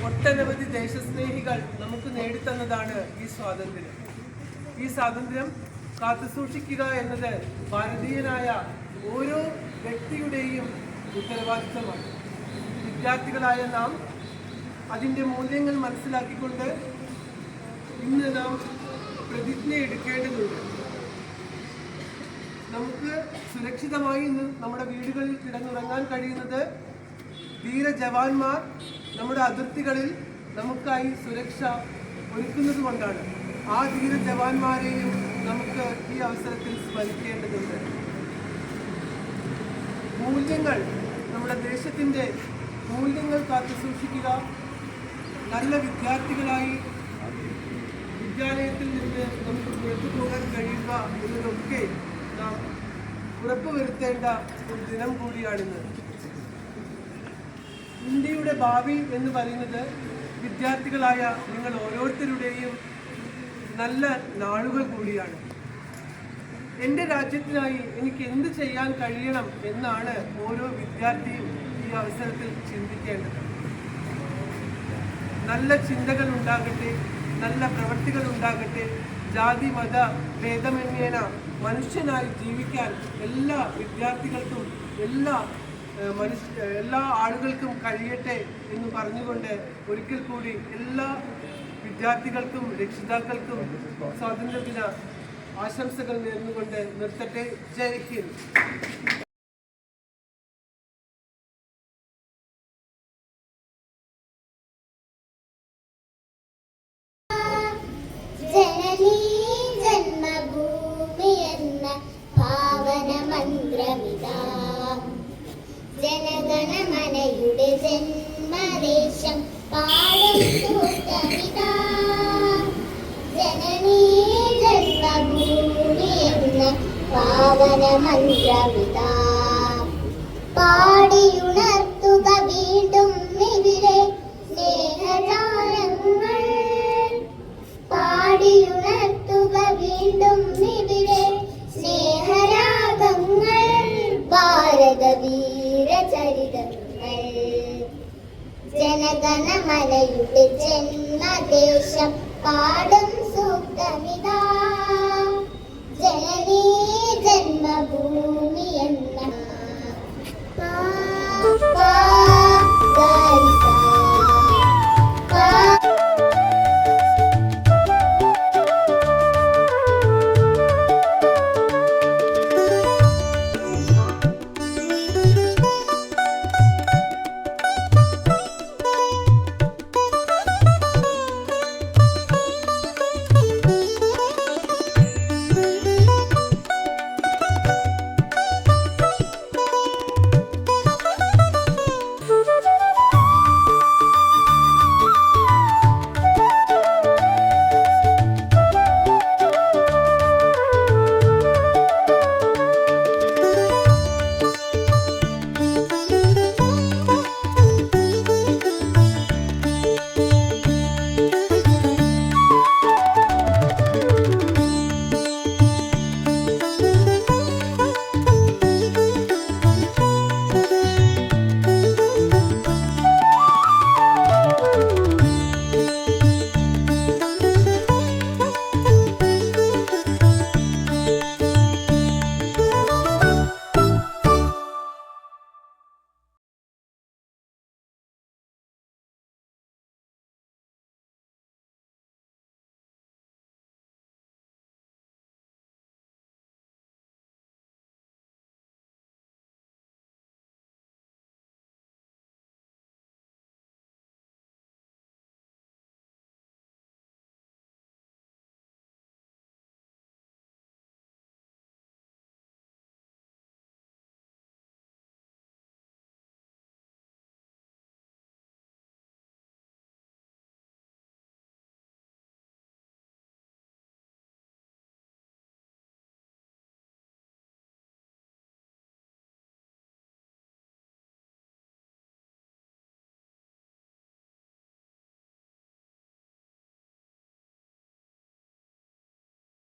ഒട്ടനവധി ദേശസ്നേഹികൾ നമുക്ക് നേടിത്തന്നതാണ് ഈ സ്വാതന്ത്ര്യം. ഈ സ്വാതന്ത്ര്യം കാത്തുസൂക്ഷിക്കുക എന്നത് ഭാരതീയനായ ഓരോ വ്യക്തിയുടെയും ഉത്തരവാദിത്തമാണ്. വിദ്യാർത്ഥികളായ നാം അതിൻ്റെ മൂല്യങ്ങൾ മനസ്സിലാക്കിക്കൊണ്ട് ഇന്ന് നാം പ്രതിജ്ഞ എടുക്കേണ്ടതുണ്ട്. നമുക്ക് സുരക്ഷിതമായി ഇന്ന് നമ്മുടെ വീടുകളിൽ കിടന്നുറങ്ങാൻ കഴിയുന്നത് ധീര ജവാന്മാർ നമ്മുടെ അതിർത്തികളിൽ നമുക്കായി സുരക്ഷ ഒരുക്കുന്നത് കൊണ്ടാണ്. ആ ധീര ജവാന്മാരെയും നമുക്ക് ഈ അവസരത്തിൽ സ്മരിക്കേണ്ടതുണ്ട്. മൂല്യങ്ങൾ, നമ്മുടെ ദേശത്തിൻ്റെ മൂല്യങ്ങൾ കാത്തുസൂക്ഷിക്കുക, നല്ല വിദ്യാർത്ഥികളായി വിദ്യാലയത്തിൽ നിന്ന് നമുക്ക് പുറത്തു പോകാൻ കഴിയുക എന്നതൊക്കെ നാം ഉറപ്പുവരുത്തേണ്ട ഒരു ദിനം കൂടിയാണിന്ന്. ഇന്ത്യയുടെ ഭാവി എന്ന് പറയുന്നത് വിദ്യാർത്ഥികളായ നിങ്ങൾ ഓരോരുത്തരുടെയും നല്ല നാളുകൾ കൂടിയാണ്. എൻ്റെ രാജ്യത്തിനായി എനിക്ക് എന്ത് ചെയ്യാൻ കഴിയണം എന്നാണ് ഓരോ വിദ്യാർത്ഥിയും ഈ അവസരത്തിൽ ചിന്തിക്കേണ്ടത്. നല്ല ചിന്തകൾ ഉണ്ടാകട്ടെ, നല്ല പ്രവൃത്തികൾ ഉണ്ടാകട്ടെ. ജാതി മത ഭേദമന്യേന മനുഷ്യനായി ജീവിക്കാൻ എല്ലാ വിദ്യാർത്ഥികൾക്കും എല്ലാ ആളുകൾക്കും കഴിയട്ടെ എന്ന് പറഞ്ഞുകൊണ്ട് ഒരിക്കൽ കൂടി എല്ലാ വിദ്യാർത്ഥികൾക്കും രക്ഷിതാക്കൾക്കും സ്വാതന്ത്ര്യദിന ആശംസകൾ നേർന്നുകൊണ്ട് നിർത്തട്ടെ. ജയ് ഹിന്ദ്. ജനഗണമനയുടെ ജന്മദേശം പാടും സൂക്തമിതാ. ജനനീ ജന്മഭൂമി എന്ന പാവന മന്ത്രമിതാ. പാടിയുണർത്തുക വീണ്ടും ഇവിടെ സ്നേഹജാലങ്ങൾ. പാടിയുണർത്തുക വീണ്ടും ഇവിടെ സ്നേഹരാഗങ്ങൾ. ഭാരതവീരചരിതങ്ങൾ. ജനഗണമനയുടെ ജന്മദേശം പാടും സൂക്തമിതാ.